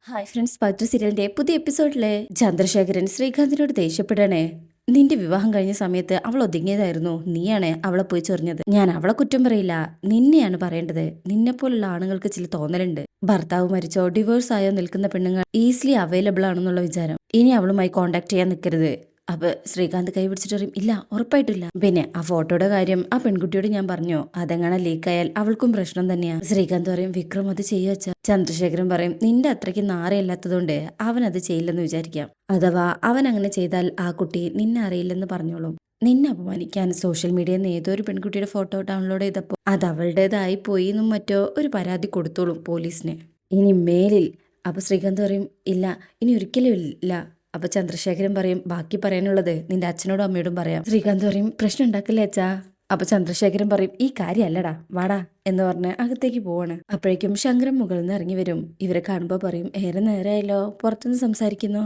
Hi friends, പവിത്ര സീരിയലിന്റെ പുതിയ എപ്പിസോഡിലെ ചന്ദ്രശേഖരൻ ശ്രീകാന്തിനോട് ദേഷ്യപ്പെടണേ. നിന്റെ വിവാഹം കഴിഞ്ഞ സമയത്ത് അവൾ ഒതുങ്ങിയതായിരുന്നു, നീയാണ് അവളെ പോയി ചൊറിഞ്ഞത്. ഞാൻ അവളെ കുറ്റം പറയില്ല, നിന്നെയാണ് പറയേണ്ടത്. നിന്നെപ്പോലുള്ള ആണുങ്ങൾക്ക് ചില തോന്നലുണ്ട്. ഭർത്താവ് മരിച്ചോ ഡിവോഴ്സ് ആയോ നിൽക്കുന്ന പെണ്ണുങ്ങൾ ഈസിലി അവൈലബിൾ ആണെന്നുള്ള വിചാരം. ഇനി അവളുമായി കോണ്ടാക്ട് ചെയ്യാൻ നിൽക്കരുത്. അപ്പൊ ശ്രീകാന്ത് കൈ പിടിച്ചിട്ട് പറയും, ഇല്ല ഉറപ്പായിട്ടില്ല. പിന്നെ ആ ഫോട്ടോയുടെ കാര്യം ആ പെൺകുട്ടിയോട് ഞാൻ പറഞ്ഞു, അതെങ്ങനെ ലീക്കായാൽ അവൾക്കും പ്രശ്നം തന്നെയാ. ശ്രീകാന്ത് പറയും, വിക്രം അത് ചെയ്യുവച്ച. ചന്ദ്രശേഖരൻ പറയും, നിന്റെ അത്രയ്ക്ക് നാരയില്ലാത്തതുകൊണ്ട് അവൻ അത് ചെയ്യില്ലെന്ന് വിചാരിക്കാം. അഥവാ അവൻ അങ്ങനെ ചെയ്താൽ ആ കുട്ടി നിന്നെ അറിയില്ലെന്ന് പറഞ്ഞോളും. നിന്നെ അപമാനിക്കാൻ സോഷ്യൽ മീഡിയയിൽ നിന്ന് ഏതോ ഒരു പെൺകുട്ടിയുടെ ഫോട്ടോ ഡൗൺലോഡ് ചെയ്തപ്പോൾ അത് അവളുടേതായി പോയി എന്നും മറ്റോ ഒരു പരാതി കൊടുത്തോളും പോലീസിന്. ഇനി മേലിൽ. അപ്പൊ ശ്രീകാന്ത് പറയും, ഇല്ല ഇനി ഒരിക്കലും ഇല്ല. അപ്പൊ ചന്ദ്രശേഖരൻ പറയും, ബാക്കി പറയാനുള്ളത് നിന്റെ അച്ഛനോടും അമ്മയോടും പറയാം. ശ്രീകാന്ത് പറയും, പ്രശ്നം ഉണ്ടാക്കില്ലേ അച്ഛാ. അപ്പൊ ചന്ദ്രശേഖരൻ പറയും, ഈ കാര്യല്ലടാ, വാടാ എന്ന് പറഞ്ഞ് അകത്തേക്ക് പോവാണ്. അപ്പോഴേക്കും ശങ്കരൻ മുകളിൽ നിന്ന് ഇറങ്ങി വരും. ഇവരെ കാണുമ്പോ പറയും, ഏറെ നേരമായല്ലോ പുറത്തുനിന്ന് സംസാരിക്കുന്നു.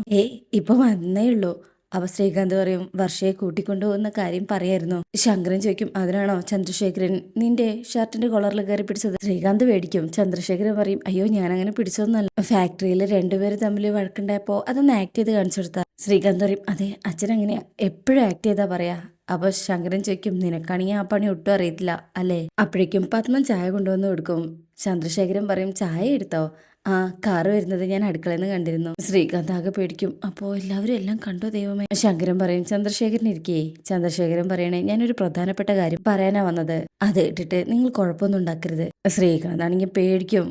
ഇപ്പൊ വന്നേ ഉള്ളൂ. അവ ശ്രീകാന്ത് പറയും, വർഷയെ കൂട്ടിക്കൊണ്ടുപോകുന്ന കാര്യം പറയായിരുന്നു. ശങ്കരൻ ചോദിക്കും, അതിനാണോ ചന്ദ്രശേഖരൻ നിന്റെ ഷർട്ടിന്റെ കൊളറിൽ കയറി പിടിച്ചത്? ശ്രീകാന്ത് പേടിക്കും. ചന്ദ്രശേഖരൻ പറയും, അയ്യോ ഞാനങ്ങനെ പിടിച്ചതൊന്നല്ല. ഫാക്ടറിയിൽ രണ്ടുപേര് തമ്മിൽ വഴക്കുണ്ടായപ്പോ അതൊന്ന് ആക്ട് ചെയ്ത് കാണിച്ചു കൊടുത്താ. ശ്രീകാന്ത് പറയും, അതെ അച്ഛൻ അങ്ങനെയാ എപ്പോഴും ആക്ട് ചെയ്താ പറയാ. അപ്പൊ ശങ്കരൻ ചോദിക്കും, നിനക്കാണെങ്കിൽ ആ പണി ഒട്ടും അറിയത്തില്ല അല്ലേ? അപ്പോഴേക്കും പത്മൻ ചായ കൊണ്ടുവന്ന് കൊടുക്കും. ചന്ദ്രശേഖരൻ പറയും, ചായ എടുത്തോ? ആ, കാറ് വരുന്നത് ഞാൻ അടുക്കളയിൽ നിന്ന് കണ്ടിരുന്നു. ശ്രീകാന്ത് ആകെ പേടിക്കും. അപ്പോ എല്ലാവരും എല്ലാം കണ്ടോ ദൈവമേ? ശങ്കരൻ പറയും, ചന്ദ്രശേഖരൻ ഇരിക്കേ. ചന്ദ്രശേഖരൻ പറയണേ, ഞാനൊരു പ്രധാനപ്പെട്ട കാര്യം പറയാനാ വന്നത്. അത് ഇട്ടിട്ട് നിങ്ങൾ കുഴപ്പമൊന്നും ഉണ്ടാക്കരുത്. ശ്രീകാന്ത് ആണെങ്കിൽ പേടിക്കും.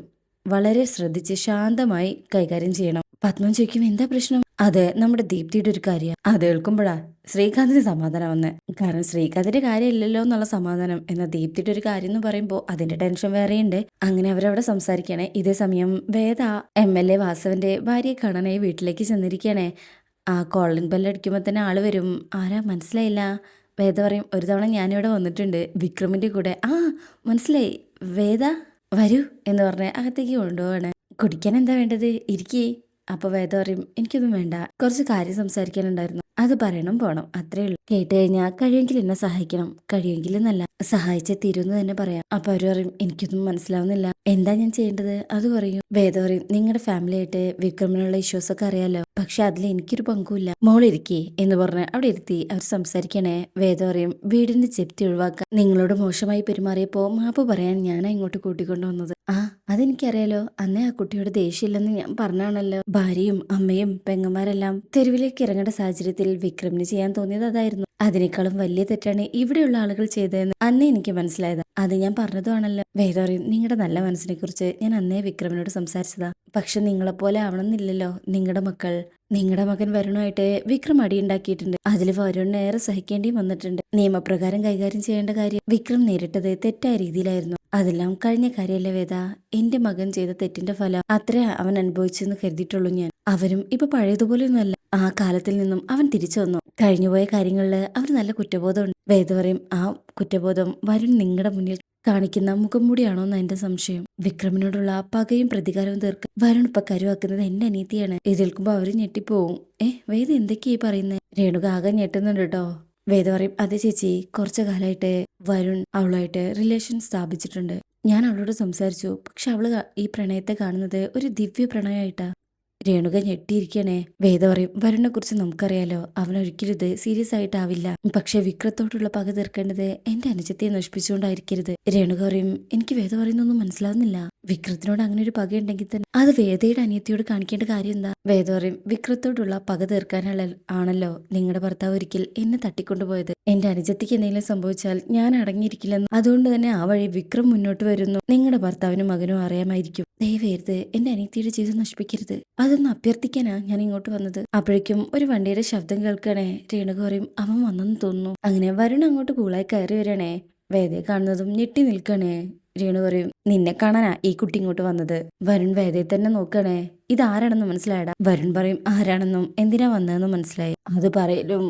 വളരെ ശ്രദ്ധിച്ച് ശാന്തമായി കൈകാര്യം ചെയ്യണം. പത്മൻ ചോദിക്കും, എന്താ പ്രശ്നം? അത് നമ്മുടെ ദീപ്തിയുടെ ഒരു കാര്യമാണ്. അത് കേൾക്കുമ്പോഴാ ശ്രീകാന്തിന് സമാധാനം വന്ന്. കാരണം ശ്രീകാന്തിന്റെ കാര്യമില്ലല്ലോ എന്നുള്ള സമാധാനം. എന്നാൽ ദീപ്തിയുടെ ഒരു കാര്യം എന്ന് പറയുമ്പോൾ അതിന്റെ ടെൻഷൻ വേറെയുണ്ട്. അങ്ങനെ അവരവിടെ സംസാരിക്കണേ. ഇതേ സമയം വേദ MLA വാസവന്റെ ഭാര്യയെ കാണാനായി വീട്ടിലേക്ക് ചെന്നിരിക്കണേ. ആ കോളിംഗ് ബെല്ലടിക്കുമ്പോൾ തന്നെ ആള് വരും. ആരാ മനസ്സിലായില്ല? വേദ പറയും, ഒരു തവണ ഞാനിവിടെ വന്നിട്ടുണ്ട് വിക്രമിന്റെ കൂടെ. ആ മനസ്സിലായി, വേദ വരൂ എന്ന് പറഞ്ഞ് അകത്തേക്ക് കൊണ്ടുപോവാണ്. കുടിക്കാൻ എന്താ വേണ്ടത്? ഇരിക്കേ. അപ്പൊ വേദ പറയും, എനിക്കൊന്നും വേണ്ട, കുറച്ച് കാര്യം സംസാരിക്കാനുണ്ടായിരുന്നു, അത് പറയണം പോണം, അത്രേ ഉള്ളൂ. കേട്ട് കഴിഞ്ഞാൽ കഴിയുമെങ്കിൽ എന്നെ സഹായിക്കണം, കഴിയുമെങ്കിൽ എന്നല്ല സഹായിച്ച തീരുന്ന് തന്നെ പറയാം. അപ്പൊ അവര് പറയും, എനിക്കൊന്നും മനസ്സിലാവുന്നില്ല, എന്താ ഞാൻ ചെയ്യേണ്ടത് അത് പറയും. വേദ പറയും, നിങ്ങളുടെ ഫാമിലി ആയിട്ട് വിക്രമിനുള്ള ഇഷ്യൂസ് ഒക്കെ അറിയാലോ, പക്ഷെ അതിൽ എനിക്കൊരു പങ്കുമില്ല. മോളിരിക്കേ എന്ന് പറഞ്ഞ് അവിടെ ഇരുത്തി അവർ സംസാരിക്കണേ. വേദ പറയും, വീടിന്റെ ജപ്തി ഒഴിവാക്കാൻ നിങ്ങളോട് മോശമായി പെരുമാറിയപ്പോ മാപ്പ് പറയാൻ ഞാനാ ഇങ്ങോട്ട് കൂട്ടിക്കൊണ്ടുവന്നത്. ആ, അതെനിക്കറിയാലോ, അന്നേ ആ കുട്ടിയോട് ദേഷ്യമില്ലെന്ന് ഞാൻ പറഞ്ഞാണല്ലോ. ഭാര്യയും അമ്മയും പെങ്ങന്മാരെല്ലാം തെരുവിലേക്ക് ഇറങ്ങേണ്ട സാഹചര്യത്തിൽ വിക്രമിന് ചെയ്യാൻ തോന്നിയത് അതായിരുന്നു. അതിനേക്കാളും വലിയ തെറ്റാണ് ഇവിടെയുള്ള ആളുകൾ ചെയ്തതെന്ന് അന്നേ എനിക്ക് മനസ്സിലായത്. അത് ഞാൻ പറഞ്ഞതുമാണല്ലോ. വേദ പറയും, നിങ്ങളുടെ നല്ല മനസ്സിനെ കുറിച്ച് ഞാൻ അന്നേ വിക്രമിനോട് സംസാരിച്ചതാ. പക്ഷെ നിങ്ങളെപ്പോലെ ആവണമെന്നില്ലല്ലോ നിങ്ങളുടെ മക്കൾ. നിങ്ങളുടെ മകൻ വരുണായിട്ട് വിക്രം അടിയുണ്ടാക്കിയിട്ടുണ്ട്. അതിൽ വരുണിന് ഏറെ സഹിക്കേണ്ടിയും വന്നിട്ടുണ്ട്. നിയമപ്രകാരം കൈകാര്യം ചെയ്യേണ്ട കാര്യം വിക്രം നേരിട്ടത് തെറ്റായ രീതിയിലായിരുന്നു. അതെല്ലാം കഴിഞ്ഞ കാര്യമല്ലേ വേദ? എന്റെ മകൻ ചെയ്ത തെറ്റിന്റെ ഫലം അത്രേ അവൻ അനുഭവിച്ചെന്ന് കരുതിയിട്ടുള്ളൂ ഞാൻ. അവരും ഇപ്പൊ പഴയതുപോലെയൊന്നുമല്ല. ആ കാലത്തിൽ നിന്നും അവൻ തിരിച്ചു വന്നു. കഴിഞ്ഞുപോയ കാര്യങ്ങളില് അവർ നല്ല കുറ്റബോധമുണ്ട്. വേദ പറയും, ആ കുറ്റബോധം വരുൺ നിങ്ങളുടെ മുന്നിൽ കാണിക്കുന്ന മുഖം മൂടിയാണോന്ന് എന്റെ സംശയം. വിക്രമിനോടുള്ള പകയും പ്രതികാരവും തീർക്കാൻ വരുൺ ഇപ്പൊ കരുവാക്കുന്നത് എന്റെ അനീതിയാണ്. ഇത് കേൾക്കുമ്പോ അവര് ഞെട്ടിപ്പോവും. വേദ എന്തൊക്കെയാ പറയുന്നേ? രേണുക ആകെ ഞെട്ടുന്നുണ്ട് കേട്ടോ. വേദ പറയും, അതെ ചേച്ചി, കുറച്ചു കാലമായിട്ട് വരുൺ അവളുമായിട്ട് റിലേഷൻ സ്ഥാപിച്ചിട്ടുണ്ട്. ഞാൻ അവളോട് സംസാരിച്ചു, പക്ഷെ അവള് ഈ പ്രണയത്തെ കാണുന്നത് ഒരു ദിവ്യ പ്രണയമായിട്ടാ. രേണുക ഞെട്ടിയിരിക്കണേ. വേദ പറയും, വരുണിനെ കുറിച്ച് നമുക്കറിയാലോ, അവനൊരിക്കലും ഇത് സീരിയസ് ആയിട്ടാവില്ല. പക്ഷെ വിക്രത്തോടുള്ള പക തീർക്കേണ്ടത് എന്റെ അനുജത്തെ നശിപ്പിച്ചുകൊണ്ടായിരിക്കരുത്. രേണുക പറയും, എനിക്ക് വേദ പറയുന്നൊന്നും മനസ്സിലാവുന്നില്ല. വിക്രത്തിനോട് അങ്ങനെ ഒരു പകയുണ്ടെങ്കിൽ തന്നെ അത് വേദയുടെ അനിയത്തിയോട് കാണിക്കേണ്ട കാര്യം എന്താ? വേദ പറയും, വിക്രത്തോടുള്ള പക തീർക്കാനുള്ള ആണല്ലോ നിങ്ങളുടെ ഭർത്താവ് ഒരിക്കൽ എന്നെ തട്ടിക്കൊണ്ടുപോയത്. എന്റെ അനുജത്തിക്ക് എന്തെങ്കിലും സംഭവിച്ചാൽ ഞാൻ അടങ്ങിയിരിക്കില്ലെന്ന്. അതുകൊണ്ട് തന്നെ ആ വഴി വിക്രം മുന്നോട്ട് വരുന്നു. നിങ്ങളുടെ ഭർത്താവിനും മകനും അറിയാമായിരിക്കും. ദയവേരുത് എന്റെ അനിയത്തിയുടെ ജീവിതം നശിപ്പിക്കരുത്. അതൊന്ന് അഭ്യർത്ഥിക്കാനാ ഞാൻ ഇങ്ങോട്ട് വന്നത്. അപ്പോഴേക്കും ഒരു വണ്ടിയുടെ ശബ്ദം കേൾക്കണേ. രേണുക പറയും, അവൻ വന്നെന്ന് തോന്നുന്നു. അങ്ങനെ വരുൺ അങ്ങോട്ട് കൂളായി കയറി വരണേ. വേദയെ കാണുന്നതും ഞെട്ടി നിൽക്കണേ. രേണു പറയും, നിന്നെ കാണാനാ ഈ കുട്ടി ഇങ്ങോട്ട് വന്നത്. വരുൺ വേദയെ തന്നെ നോക്കണേ. ഇതാരാണെന്ന് മനസ്സിലായടാ? വരുൺ പറയും, ആരാണെന്നും എന്തിനാ വന്നതെന്നും മനസ്സിലായി. അത് പറയലും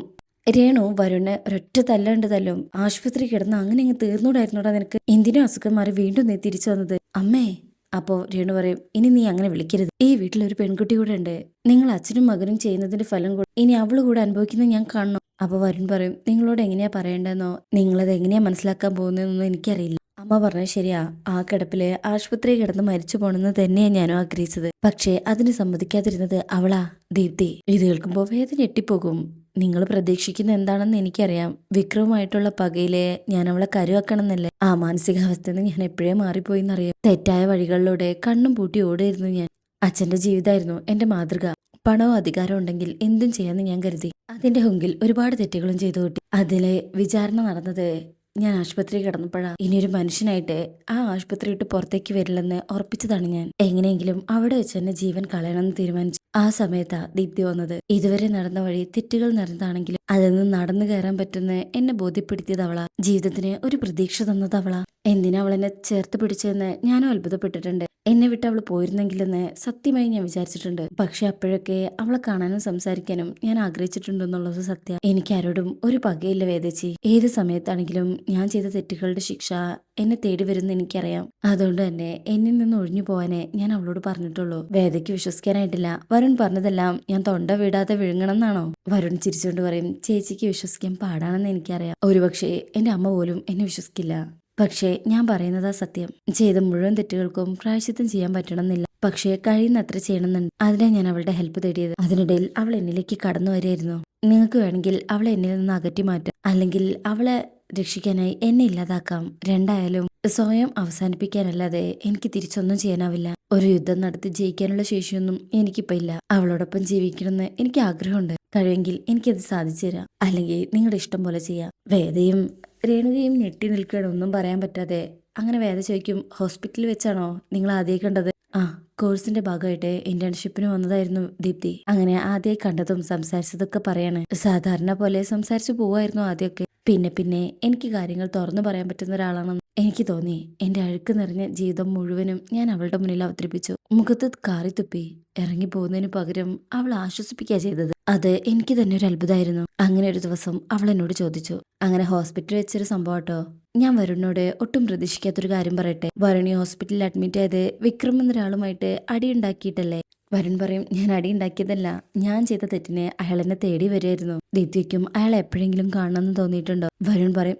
രേണു വരുണ് ഒരൊറ്റ തല്ലാണ്ട് തല്ലും. ആശുപത്രി കിടന്ന് അങ്ങനെ അങ്ങ് തീർന്നൂടായിരുന്നോടാ നിനക്ക്? എന്തിനാ അസുഖം മാറി വീണ്ടും നീ തിരിച്ചു വന്നത്? അമ്മേ. അപ്പോ രേണു പറയും, ഇനി നീ അങ്ങനെ വിളിക്കരുത്. ഈ വീട്ടിൽ ഒരു പെൺകുട്ടി കൂടെ ഉണ്ട്. നിങ്ങൾ അച്ഛനും മകനും ചെയ്യുന്നതിന്റെ ഫലം കൂടെ ഇനി അവള് കൂടെ അനുഭവിക്കുന്നത് ഞാൻ കാണണം. അപ്പൊ വരുൺ പറയും, നിങ്ങളോട് എങ്ങനെയാ പറയേണ്ടതെന്നോ നിങ്ങളത് എങ്ങനെയാ മനസ്സിലാക്കാൻ പോകുന്നതെന്നോ എനിക്കറിയില്ല അമ്മ പറഞ്ഞത് ശരിയാ. ആ കിടപ്പില് ആശുപത്രി കിടന്ന് മരിച്ചു പോണെന്ന് തന്നെയാ ഞാനും ആഗ്രഹിച്ചത്. പക്ഷേ അതിന് സമ്മതിക്കാതിരുന്നത് അവളാ, ദീപ്തി. ഇത് കേൾക്കുമ്പോ വേദന ഞെട്ടിപ്പോകും. നിങ്ങൾ പ്രതീക്ഷിക്കുന്ന എന്താണെന്ന് എനിക്കറിയാം. വിക്രവുമായിട്ടുള്ള പകയില് ഞാൻ അവളെ കരുവാക്കണമെന്നല്ലേ. ആ മാനസികാവസ്ഥയിൽ നിന്ന് ഞാൻ എപ്പോഴേ മാറിപ്പോയിന്നറിയാം. തെറ്റായ വഴികളിലൂടെ കണ്ണും പൂട്ടി ഓടിയിരുന്നു ഞാൻ. അച്ഛന്റെ ജീവിതമായിരുന്നു എന്റെ മാതൃക. പണവും അധികാരവും ഉണ്ടെങ്കിൽ എന്തും ചെയ്യാന്ന് ഞാൻ കരുതി. അതിന്റെ മുമ്പിൽ ഒരുപാട് തെറ്റുകളും ചെയ്തു കൂട്ടി. അതിലെ വിചാരണ നടന്നത് ഞാൻ ആശുപത്രി കിടന്നപ്പോഴാ. ഇനിയൊരു മനുഷ്യനായിട്ട് ആ ആശുപത്രി വിട്ട് പുറത്തേക്ക് വരില്ലെന്ന് ഉറപ്പിച്ചതാണ് ഞാൻ. എങ്ങനെയെങ്കിലും അവിടെ വെച്ച് തന്നെ ജീവൻ കളയണമെന്ന് തീരുമാനിച്ചു. ആ സമയത്താ ദീപ്തി വന്നത്. ഇതുവരെ നടന്ന വഴി തെറ്റുകൾ നടന്നതാണെങ്കിലും അതിൽ നിന്ന് നടന്നു കയറാൻ പറ്റുന്ന എന്നെ ബോധ്യപ്പെടുത്തിയത് അവളാ. ജീവിതത്തിന് ഒരു പ്രതീക്ഷ തന്നത് അവളാ. എന്തിനാ അവളെന്നെ ചേർത്ത് പിടിച്ചതെന്ന് ഞാനും അത്ഭുതപ്പെട്ടിട്ടുണ്ട്. എന്നെ വിട്ട് അവൾ പോയിരുന്നെങ്കിലെന്ന് സത്യമായി ഞാൻ വിചാരിച്ചിട്ടുണ്ട്. പക്ഷെ അപ്പോഴൊക്കെ അവളെ കാണാനും സംസാരിക്കാനും ഞാൻ ആഗ്രഹിച്ചിട്ടുണ്ടെന്നുള്ളത് സത്യം. എനിക്കാരോടും ഒരു പകയില്ല വേദിച്ചി. ഏത് സമയത്താണെങ്കിലും ഞാൻ ചെയ്ത തെറ്റുകളുടെ ശിക്ഷ എന്നെ തേടി വരുമെന്ന് എനിക്കറിയാം. അതുകൊണ്ട് തന്നെ എന്നിൽ നിന്ന് ഒഴിഞ്ഞു പോവാനേ ഞാൻ അവളോട് പറഞ്ഞിട്ടുള്ളൂ. വേദയ്ക്ക് വിശ്വസിക്കാനായിട്ടില്ല. വരുൺ പറഞ്ഞതെല്ലാം ഞാൻ തൊണ്ട വിടാതെ വിഴുങ്ങണമെന്നാണോ? വരുൺ ചിരിച്ചുകൊണ്ട് പറയും, ചേച്ചിക്ക് വിശ്വസിക്കാൻ പാടാണെന്ന് എനിക്കറിയാം. ഒരുപക്ഷെ എന്റെ അമ്മ പോലും എന്നെ വിശ്വസിക്കില്ല. പക്ഷേ ഞാൻ പറയുന്നതാ സത്യം. ചെയ്ത മുഴുവൻ തെറ്റുകൾക്കും പ്രായശ്ചിത്തം ചെയ്യാൻ പറ്റണമെന്നില്ല. പക്ഷേ കഴിയുന്നത്ര ചെയ്യണമെന്നുണ്ട്. അതിനാ ഞാൻ അവളുടെ ഹെൽപ്പ് തേടിയത്. അതിനിടയിൽ അവൾ എന്നിലേക്ക് കടന്നു വരികയായിരുന്നു. നിങ്ങൾക്ക് വേണമെങ്കിൽ അവളെ എന്നിൽ നിന്ന് അകറ്റി മാറ്റാം, അല്ലെങ്കിൽ അവളെ രക്ഷിക്കാനായി എന്നെ ഇല്ലാതാക്കാം. രണ്ടായാലും സ്വയം അവസാനിപ്പിക്കാനല്ലാതെ എനിക്ക് തിരിച്ചൊന്നും ചെയ്യാനാവില്ല. ഒരു യുദ്ധം നടത്തി ജയിക്കാനുള്ള ശേഷിയൊന്നും എനിക്കിപ്പോ ഇല്ല. അവളോടൊപ്പം ജീവിക്കണമെന്ന് എനിക്ക് ആഗ്രഹമുണ്ട്. കഴിയുമെങ്കിൽ എനിക്കത് സാധിച്ചു തരാം. അല്ലെങ്കിൽ നിങ്ങളുടെ ഇഷ്ടം പോലെ ചെയ്യാം. വേദയും രേണുകയും ഞെട്ടി നിൽക്കുകയാണ്, ഒന്നും പറയാൻ പറ്റാതെ. അങ്ങനെ വേദ ചോദിക്കും, ഹോസ്പിറ്റലിൽ വെച്ചാണോ നിങ്ങൾ ആദ്യം കണ്ടത്? ആ, കോഴ്സിന്റെ ഭാഗമായിട്ട് ഇന്റേൺഷിപ്പിന് വന്നതായിരുന്നു ദീപ്തി. അങ്ങനെ ആദ്യമായി കണ്ടതും സംസാരിച്ചതൊക്കെ പറയാണ്. സാധാരണ പോലെ സംസാരിച്ചു പോവായിരുന്നു ആദ്യമൊക്കെ. പിന്നെ പിന്നെ എനിക്ക് കാര്യങ്ങൾ തുറന്നു പറയാൻ പറ്റുന്ന ഒരാളാണെന്ന് എനിക്ക് തോന്നി. എന്റെ അഴുക്ക് നിറഞ്ഞ ജീവിതം മുഴുവനും ഞാൻ അവളുടെ മുന്നിൽ അവതരിപ്പിച്ചു. മുഖത്ത് കാറി തുപ്പി ഇറങ്ങി പോകുന്നതിന് പകരം അവൾ ആശ്വസിപ്പിക്കുക ചെയ്തത്. അത് എനിക്ക് തന്നെ ഒരു അത്ഭുതമായിരുന്നു. അങ്ങനെ ഒരു ദിവസം അവൾ എന്നോട് ചോദിച്ചു. അങ്ങനെ ഹോസ്പിറ്റലിൽ വെച്ചൊരു സംഭവം കേട്ടോ. ഞാൻ വരുണിനോട് ഒട്ടും പ്രതീക്ഷിക്കാത്തൊരു കാര്യം പറയട്ടെ. വരുണി ഹോസ്പിറ്റലിൽ അഡ്മിറ്റ് ആയത് വിക്രം എന്നൊരാളുമായിട്ട് അടിയുണ്ടാക്കിയിട്ടല്ലേ? വരുൺ പറയും, ഞാൻ അടിയുണ്ടാക്കിയതല്ല. ഞാൻ ചെയ്ത തെറ്റിനെ അയാൾ എന്നെ തേടി വരികയായിരുന്നു. ദീപ്തിക്കും അയാളെ എപ്പോഴെങ്കിലും കാണണമെന്ന് തോന്നിയിട്ടുണ്ടോ? വരുൺ പറയും,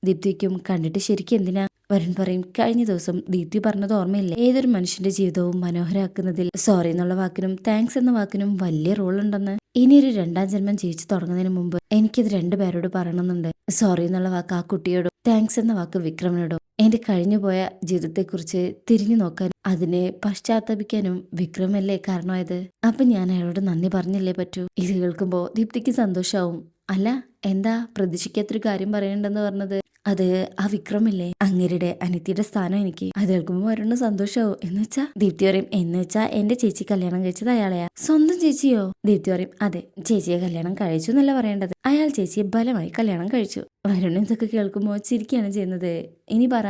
ദീപ്തിക്കും കണ്ടിട്ട് ശരിക്കും എന്തിനാ? വരുൺ പറയും, കഴിഞ്ഞ ദിവസം ദീപ്തി പറഞ്ഞത് ഓർമ്മയില്ലേ? ഏതൊരു മനുഷ്യന്റെ ജീവിതവും മനോഹരാക്കുന്നതിൽ സോറി എന്നുള്ള വാക്കിനും താങ്ക്സ് എന്ന വാക്കിനും വലിയ റോൾ ഉണ്ടെന്ന്. ഇനിയൊരു രണ്ടാം ജന്മം ജീവിച്ചു തുടങ്ങുന്നതിന് മുമ്പ് എനിക്കിത് രണ്ടുപേരോട് പറയണമെന്നുണ്ട്. സോറി എന്നുള്ള വാക്ക് ആ കുട്ടിയോടും താങ്ക്സ് എന്ന വാക്ക് വിക്രമിനോടും. എന്റെ കഴിഞ്ഞുപോയ ജീവിതത്തെക്കുറിച്ച് തിരിഞ്ഞു നോക്കാൻ, അതിനെ പശ്ചാത്തപിക്കാനും വിക്രമല്ലേ കാരണമായത്. അപ്പൊ ഞാൻ അയാളോട് നന്ദി പറഞ്ഞല്ലേ പറ്റൂ. ഇത് കേൾക്കുമ്പോ ദീപ്തിക്ക് സന്തോഷാവും. അല്ല, എന്താ പ്രതീക്ഷിക്കാത്തൊരു കാര്യം പറയണ്ടെന്ന് പറഞ്ഞത്? അത് ആ വിക്രമില്ലേ, അങ്ങേരുടെ അനിത്യയുടെ സ്ഥാനം എനിക്ക്. അത് കേൾക്കുമ്പോ വരുന്ന സന്തോഷാവും. എന്ന് വെച്ചാ? ദീപ്തി പറയും, എന്ന് വെച്ചാ എന്റെ ചേച്ചി കല്യാണം കഴിച്ചത് അയാളെയാ. സ്വന്തം ചേച്ചിയോ? ദീപ്തി പറയും, അതെ, ചേച്ചിയെ കല്യാണം കഴിച്ചു എന്നല്ല പറയേണ്ടത്, അയാൾ ചേച്ചിയെ ബലമായി കല്യാണം കഴിച്ചു. വരുൺ ഇതൊക്കെ കേൾക്കുമ്പോ ചിരിക്കുകയാണ് ചെയ്യുന്നത്. ഇനി പറ,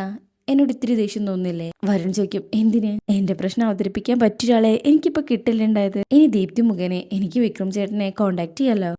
എന്നോട് ഇത്തിരി ദേഷ്യം തോന്നുന്നില്ലേ? വരുൺ ചോദിക്കും, എന്തിന്? എന്റെ പ്രശ്നം അവതരിപ്പിക്കാൻ പറ്റൊരാളെ എനിക്കിപ്പോ കിട്ടില്ലുണ്ടായത്. ഇനി ദീപ്തി മുഖേന എനിക്ക് വിക്രം ചേട്ടനെ കോണ്ടാക്ട് ചെയ്യാലോ.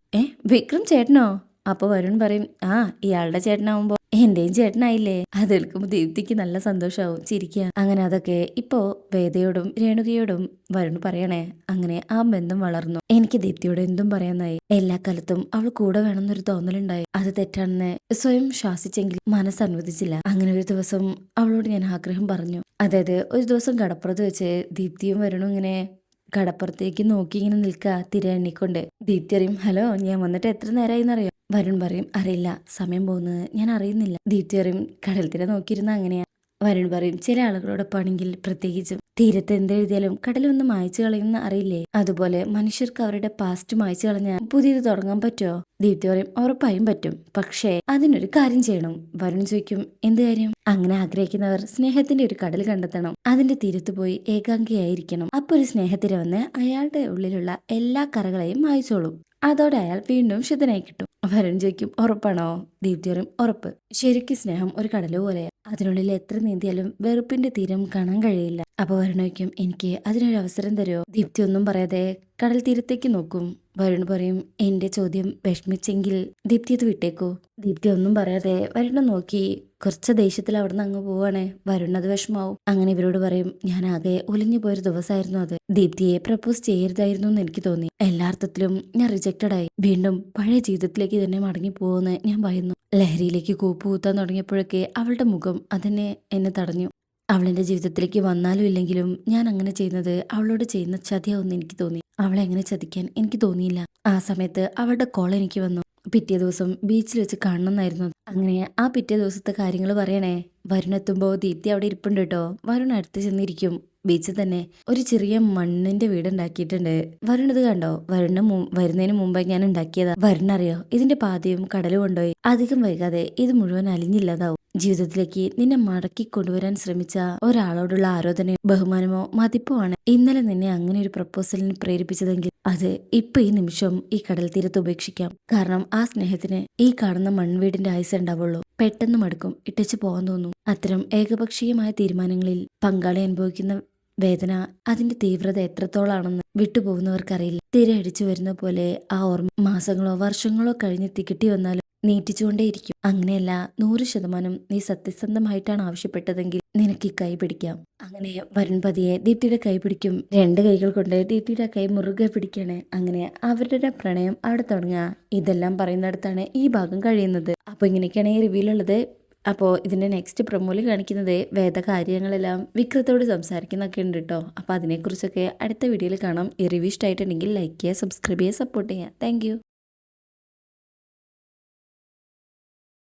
വിക്രം ചേട്ടനോ? അപ്പൊ വരുൺ പറയും, ആ, ഇയാളുടെ ചേട്ടനാവുമ്പോ എന്റെയും ചേട്ടനായില്ലേ. അത് കേൾക്കുമ്പോ ദീപ്തിക്ക് നല്ല സന്തോഷാവും, ചിരിക്കുക. അങ്ങനെ അതൊക്കെ ഇപ്പോ വേദയോടും രേണുകയോടും വരുൺ പറയണേ. അങ്ങനെ ആ ബന്ധം വളർന്നു. എനിക്ക് ദീപ്തിയോട് എന്തും പറയാനായി. എല്ലാ കാലത്തും അവൾ കൂടെ വേണമെന്നൊരു തോന്നലുണ്ടായി. അത് തെറ്റാണെന്ന് സ്വയം ശ്വാസിച്ചെങ്കിൽ മനസ്സ് അനുവദിച്ചില്ല. അങ്ങനെ ഒരു ദിവസം അവളോട് ഞാൻ ആഗ്രഹം പറഞ്ഞു. അതായത് ഒരു ദിവസം കടപ്പുറത്ത് വെച്ച് ദീപ്തിയും വരുണും ഇങ്ങനെ കടപ്പുറത്തേക്ക് നോക്കി ഇങ്ങനെ നിൽക്കുക, തിര എണ്ണിക്കൊണ്ട്. ദീപ്തി അറിയും, ഹലോ, ഞാൻ വന്നിട്ട് എത്ര നേരമായി എന്നറിയോ? വരുൺ പറയും, അറിയില്ല, സമയം പോകുന്നത് ഞാൻ അറിയുന്നില്ല. ദീപ്തി പറയും, കടൽ തിര നോക്കിയിരുന്ന അങ്ങനെയാ. വരുൺ പറയും, ചില ആളുകളോടൊപ്പാണെങ്കിൽ പ്രത്യേകിച്ചും തീരത്ത് എന്തെഴുതിയാലും കടലൊന്നും മായ്ച്ചു കളയുന്ന അറിയില്ലേ? അതുപോലെ മനുഷ്യർക്ക് അവരുടെ പാസ്റ്റ് മായ്ച്ചു കളഞ്ഞാൽ പുതിയത് തുടങ്ങാൻ പറ്റുമോ? ദീപ്തി പറയും, ഉറപ്പായും പറ്റും, പക്ഷേ അതിനൊരു കാര്യം ചെയ്യണം. വരുൺ ചോദിക്കും, എന്ത് കാര്യം? അങ്ങനെ ആഗ്രഹിക്കുന്നവർ സ്നേഹത്തിന്റെ ഒരു കടൽ കണ്ടെത്തണം. അതിന്റെ തീരത്ത് പോയി ഏകാംഗിയായിരിക്കണം. അപ്പൊ ഒരു സ്നേഹത്തിര വന്ന് അയാളുടെ ഉള്ളിലുള്ള എല്ലാ കറകളെയും മായ്ച്ചോളും. അതോടെ അയാൾ വീണ്ടും ശുദ്ധനായി കിട്ടും. വരുൺ ചോദിക്കും, ഉറപ്പാണോ? ദീപ്തി പറയും, ഉറപ്പ്. ശരിക്കും സ്നേഹം ഒരു കടല് പോലെയാ. അതിനുള്ളിൽ എത്ര നീന്തിയാലും വെറുപ്പിന്റെ തീരം കാണാൻ കഴിയില്ല. അപ്പൊ വരുൺ ചോദിക്കും, എനിക്ക് അതിനൊരു അവസരം തരുമോ? ദീപ്തി ഒന്നും പറയാതെ കടൽ തീരത്തേക്ക് നോക്കും. വരുൺ പറയും എന്റെ ചോദ്യം വിഷമിച്ചെങ്കിൽ ദീപ്തി അത് വിട്ടേക്കൂ. ദീപ്തി ഒന്നും പറയാതെ വരുണിനെ നോക്കി കുറച്ച് ദേഷ്യത്തിൽ അവിടെ നിന്ന് അങ്ങ് പോവാണേ. വരുൺ അത് വിഷമാവും. അങ്ങനെ ഇവരോട് പറയും ഞാൻ ആകെ ഒലിഞ്ഞു പോയൊരു ദിവസമായിരുന്നു അത്. ദീപ്തിയെ പ്രപ്പോസ് ചെയ്യരുതായിരുന്നു എന്ന് എനിക്ക് തോന്നി. എല്ലാ അർത്ഥത്തിലും ഞാൻ റിജക്റ്റഡ് ആയി. വീണ്ടും പഴയ ജീവിതത്തിലേക്ക് തന്നെ മടങ്ങി പോകുമെന്ന് ഞാൻ ഭയന്നു. ലഹരിയിലേക്ക് കൂപ്പുകൂത്താൻ തുടങ്ങിയപ്പോഴൊക്കെ അവളുടെ മുഖം അതെന്നെ എന്നെ തടഞ്ഞു. അവളെന്റെ ജീവിതത്തിലേക്ക് വന്നാലും ഇല്ലെങ്കിലും ഞാൻ അങ്ങനെ ചെയ്യുന്നത് അവളോട് ചെയ്യുന്ന ചതിയാവുമെന്ന് എനിക്ക് തോന്നി. അവളെ എങ്ങനെ ചതിക്കാൻ എനിക്ക് തോന്നിയില്ല. ആ സമയത്ത് അവളുടെ കോൾ എനിക്ക് വന്നു. പിറ്റേ ദിവസം ബീച്ചിൽ വെച്ച് കാണണമെന്നായിരുന്നു അത്. അങ്ങനെ ആ പിറ്റേ ദിവസത്തെ കാര്യങ്ങൾ പറയണേ. വരുൺ എത്തുമ്പോൾ ദീപ്തി അവിടെ ഇരിപ്പുണ്ട് കേട്ടോ. വരുൺ അടുത്ത് ചെന്നിരിക്കും. ബീച്ചിൽ തന്നെ ഒരു ചെറിയ മണ്ണിന്റെ വീട് ഉണ്ടാക്കിയിട്ടുണ്ട്. വരുൺ ഇത് കണ്ടോ? വരുന്നതിന് മുമ്പ് ഞാൻ ഉണ്ടാക്കിയതാ. വരുണറിയോ ഇതിന്റെ പാതയും കടലും കൊണ്ടുപോയി. അധികം വൈകാതെ ഇത് മുഴുവൻ അലിഞ്ഞില്ലാതാവും. ജീവിതത്തിലേക്ക് നിന്നെ മടക്കി കൊണ്ടുവരാൻ ശ്രമിച്ച ഒരാളോടുള്ള ആരാധനയോ ബഹുമാനമോ മതിപ്പോ ആണ് ഇന്നലെ നിന്നെ അങ്ങനെ ഒരു പ്രപ്പോസലിന് പ്രേരിപ്പിച്ചതെങ്കിൽ അത് ഇപ്പൊ ഈ നിമിഷം ഈ കടൽ തീരത്ത് ഉപേക്ഷിക്കാം. കാരണം ആ സ്നേഹത്തിന് ഈ കാണുന്ന മൺവീടിന്റെ ആയുസ് ഉണ്ടാവുള്ളൂ. പെട്ടെന്ന് മടുക്കും, ഇട്ടിച്ചു പോകാൻ തോന്നും. അത്തരം ഏകപക്ഷീയമായ തീരുമാനങ്ങളിൽ പങ്കാളി അനുഭവിക്കുന്ന വേദന അതിന്റെ തീവ്രത എത്രത്തോളാണെന്ന് വിട്ടുപോകുന്നവർക്കറിയില്ല. തിരയടിച്ചു വരുന്ന പോലെ ആ ഓർമ്മ മാസങ്ങളോ വർഷങ്ങളോ കഴിഞ്ഞ് തികട്ടി വന്നാലും നീട്ടിച്ചുകൊണ്ടേയിരിക്കും. അങ്ങനെയല്ല, 100% നീ സത്യസന്ധമായിട്ടാണ് ആവശ്യപ്പെട്ടതെങ്കിൽ നിനക്ക് ഈ കൈ പിടിക്കാം. അങ്ങനെ വരുൺ പതിയെ ദീപ്തിയുടെ കൈ പിടിക്കും. 2 കൈകൾ കൊണ്ട് ദീപ്തിയുടെ കൈ മുറുകെ പിടിക്കണേ. അങ്ങനെ അവരുടെ പ്രണയം അവിടെ തുടങ്ങുക. ഇതെല്ലാം പറയുന്നിടത്താണ് ഈ ഭാഗം കഴിയുന്നത്. അപ്പോൾ ഇങ്ങനെയൊക്കെയാണ് ഈ റിവ്യൂലുള്ളത്. അപ്പോൾ ഇതിൻ്റെ നെക്സ്റ്റ് പ്രൊമോയിൽ കാണിക്കുന്നത് വേദകാര്യങ്ങളെല്ലാം വിക്രത്തോട് സംസാരിക്കുന്നൊക്കെ ഉണ്ട് കേട്ടോ. അപ്പോൾ അതിനെക്കുറിച്ചൊക്കെ അടുത്ത വീഡിയോയിൽ കാണാം. ഈ റിവ്യൂ ഇഷ്ടമായിട്ടുണ്ടെങ്കിൽ ലൈക്ക് ചെയ്യുക, സബ്സ്ക്രൈബ് ചെയ്യുക, സപ്പോർട്ട് ചെയ്യുക. താങ്ക്